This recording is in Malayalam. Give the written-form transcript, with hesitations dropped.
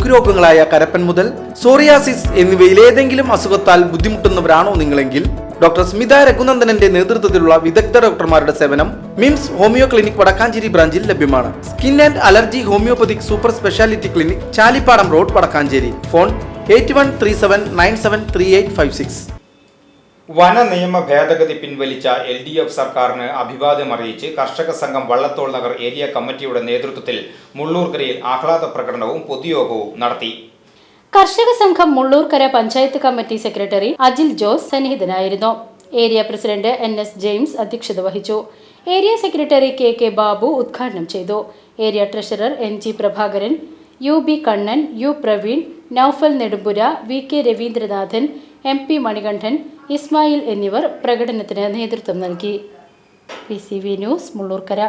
ത്വക്ക് രോഗങ്ങളായ കരപ്പൻ മുതൽ സോറിയാസിസ് എന്നിവയിലേതെങ്കിലും അസുഖത്താൽ ബുദ്ധിമുട്ടുന്നവരാണോ നിങ്ങളെങ്കിൽ ഡോക്ടർ സ്മിത രഘുനന്ദനന്റെ നേതൃത്വത്തിലുള്ള വിദഗ്ധ ഡോക്ടർമാരുടെ സേവനം മിംസ് ഹോമിയോ ക്ലിനിക് വടക്കാഞ്ചേരി ബ്രാഞ്ചിൽ ലഭ്യമാണ്. Skin and allergy homeopathic super speciality clinic, Chalippadam road, Vadakkancherry. Phone 8137973856. വന നിയമ ഭേദഗതി പിൻവലിച്ച LDF സർക്കാരിന് അഭിവാദ്യം അറിയിച്ച് കർഷക സംഘം വള്ളത്തോൾ നഗർ ഏരിയ കമ്മിറ്റിയുടെ നേതൃത്വത്തിൽ മുള്ളൂർക്കരയിൽ ആഹ്ലാദ പ്രകടനവും പൊതുയോഗവും നടത്തി. കർഷക സംഘം മുള്ളൂർക്കര പഞ്ചായത്ത് കമ്മിറ്റി സെക്രട്ടറി അജിൽ ജോസ് സന്നിഹിതനായിരുന്നു. ഏരിയ പ്രസിഡന്റ് NS ജെയിംസ് അധ്യക്ഷത വഹിച്ചു. ഏരിയ സെക്രട്ടറി KK ബാബു ഉദ്ഘാടനം ചെയ്തു. Area treasurer NG Prabhakaran, UB Kannan, U Praveen, Noufal Nedumpura, VK Raveendranathan, MP Manikandan, Ismail എന്നിവർ പ്രകടനത്തിന് നേതൃത്വം നൽകി. PCV news, Mullurkara.